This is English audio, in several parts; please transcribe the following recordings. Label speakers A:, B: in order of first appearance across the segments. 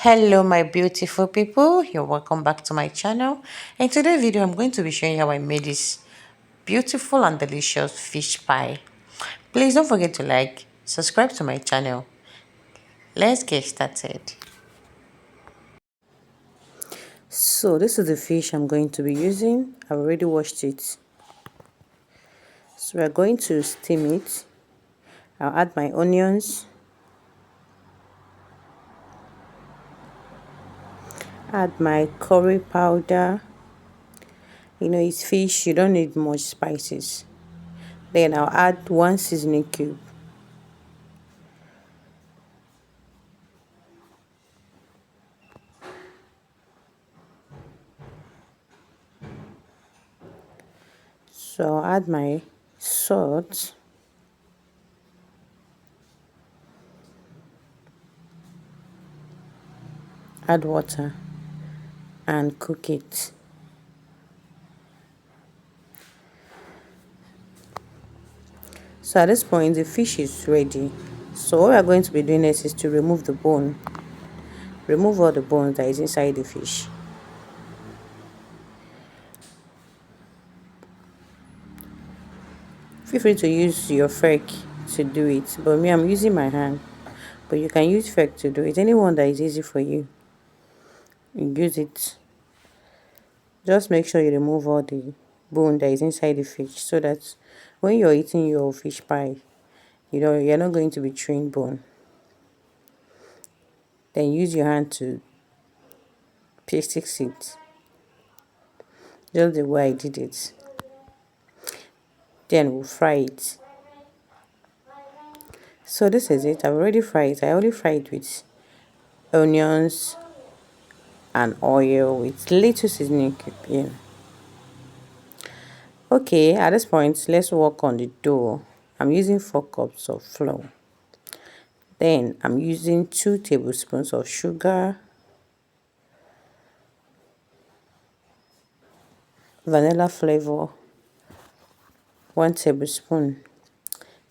A: Hello my beautiful people, you're welcome back to my channel. In today's video I'm going to be showing you how I made this beautiful and delicious fish pie. Please don't forget to like, subscribe to my channel. Let's get started. So this is the fish I'm going to be using. I've already washed it. So we're going to steam it. I'll add my onions, add my curry powder. It's fish, you don't need much spices. Then I'll add one seasoning cube. So I'll add my salt, add water and cook it. So at this point the fish is ready. So what we are going to be doing next is to remove the bone. Remove all the bones that is inside the fish. Feel free to use your fork to do it, but me, I'm using my hand. But you can use fork to do it. Anyone that is easy for you, you use it. Just make sure you remove all the bone that is inside the fish, so that when you're eating your fish pie, you're not going to be chewing bone. Then use your hand to fix it, just the way I did it. Then we'll fry it. So this is it. I've already fried it. I already fried it with onions and oil with little seasoning cube in. Okay, at this point let's work on the dough. I'm using 4 cups of flour. Then I'm using 2 tablespoons of sugar, vanilla flavor 1 tablespoon,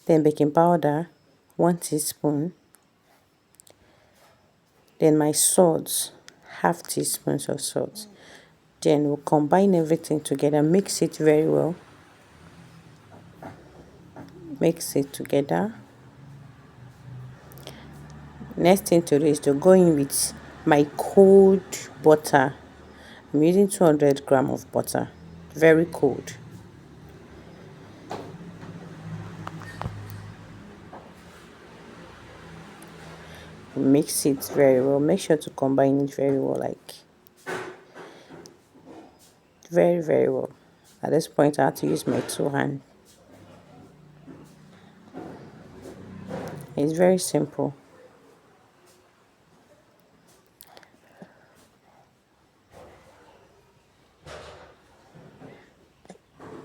A: then baking powder 1 teaspoon, then my salt, half teaspoon of salt. Then we'll combine everything together, mix it very well. Mix it together. Next thing to do is to go in with my cold butter. I'm using 200 grams of butter, very cold. Mix it very well. Make sure to combine it very well, like very well. At this point I have to use my 2 hands. It's very simple.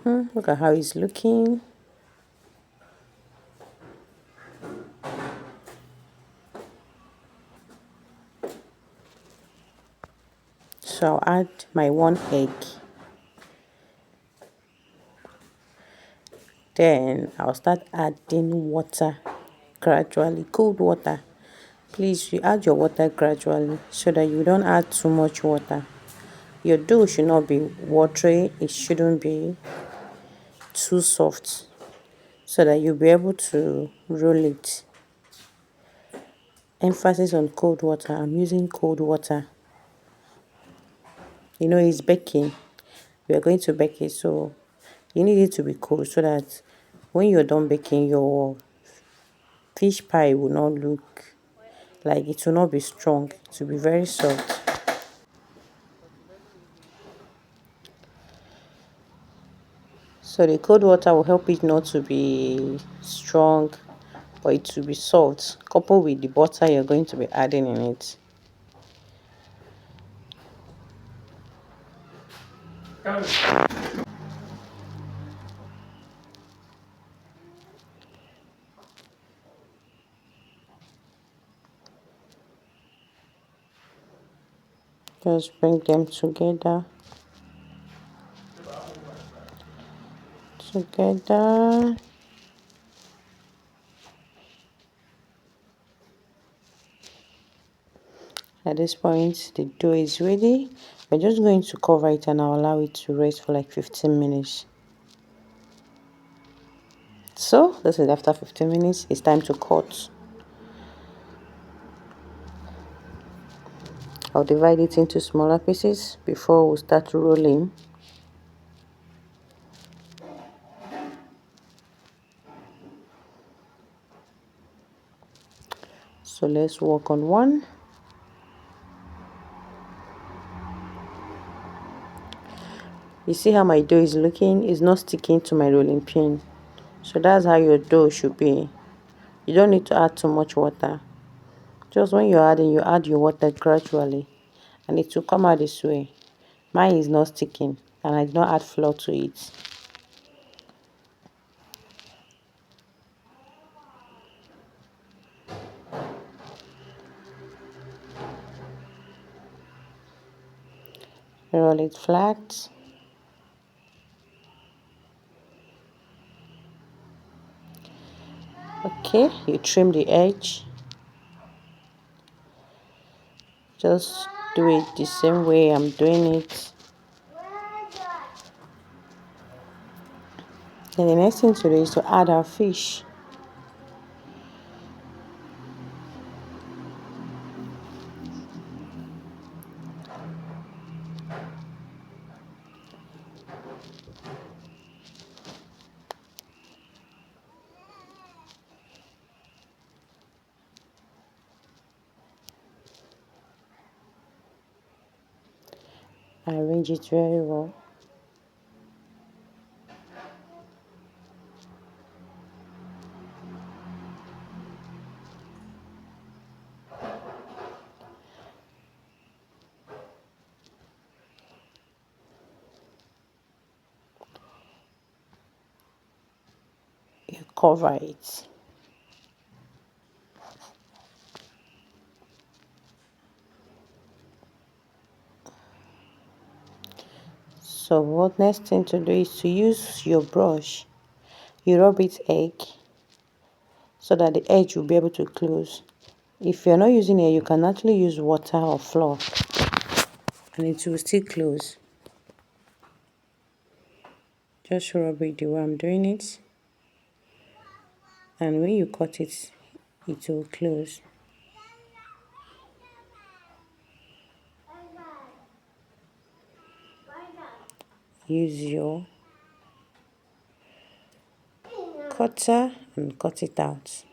A: Look at how it's looking. So I'll add my 1 egg. Then I'll start adding water gradually, cold water. Please, you add your water gradually so that you don't add too much water. Your dough should not be watery, it shouldn't be too soft, so that you'll be able to roll it. Emphasis on cold water. I'm using cold water. It's baking. We are going to bake it, so you need it to be cold so that when you're done baking, your fish pie will not look like, it will not be strong, it will be very soft. So the cold water will help it not to be strong, but it will be soft, coupled with the butter you're going to be adding in it. Just bring them together. At this point, the dough is ready. We're just going to cover it and I'll allow it to rest for like 15 minutes. So this is after 15 minutes. It's time to cut. I'll divide it into smaller pieces before we start rolling. So let's work on one. You see how my dough is looking? It's not sticking to my rolling pin. So that's how your dough should be. You don't need to add too much water. Just when you're adding, you add your water gradually. And it will come out this way. Mine is not sticking and I did not add flour to it. Roll it flat. Okay, you trim the edge. Just do it the same way I'm doing it. And the next thing to do is to add our fish. Arrange it very well. You cover it. So what next thing to do is to use your brush. You rub it egg so that the edge will be able to close. If you're not using it, you can actually use water or flour and it will still close. Just rub it the way I'm doing it. And when you cut it, it will close. Use your cutter and cut it out.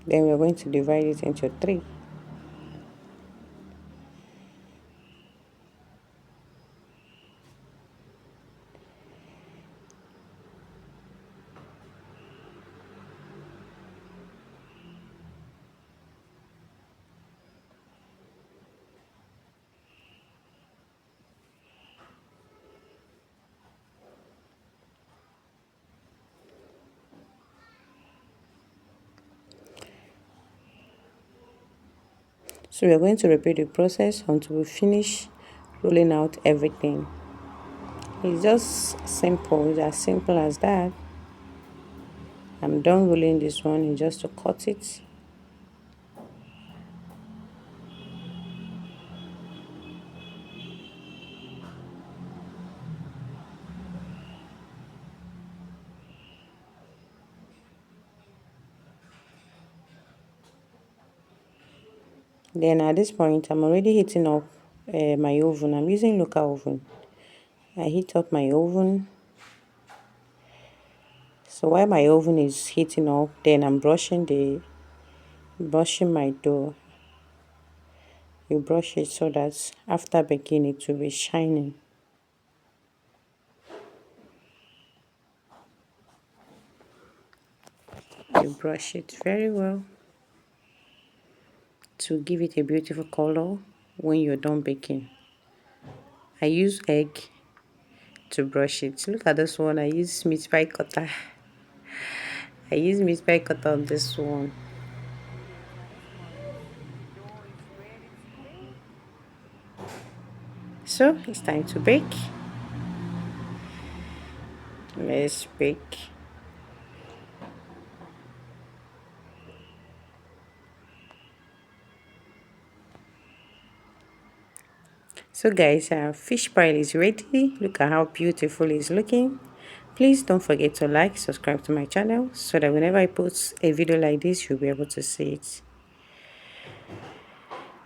A: Then we're going to divide it into three. So we're going to repeat the process until we finish rolling out everything. It's just simple. It's as simple as that. I'm done rolling this one. It's just to cut it. Then at this point, I'm already heating up my oven. I'm using local oven. I heat up my oven. So while my oven is heating up, then I'm brushing my dough. You brush it so that after baking it will be shining. You brush it very well to give it a beautiful color when you're done baking. I use egg to brush it. Look at this one. I use meat pie cutter. I use meat pie cutter on this one. So it's time to bake. Let's bake. So guys, our fish pie is ready. Look at how beautiful it's looking. Please don't forget to like, subscribe to my channel so that whenever I post a video like this, you'll be able to see it.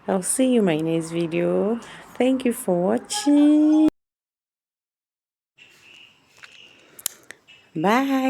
A: I'll see you in my next video. Thank you for watching. Bye.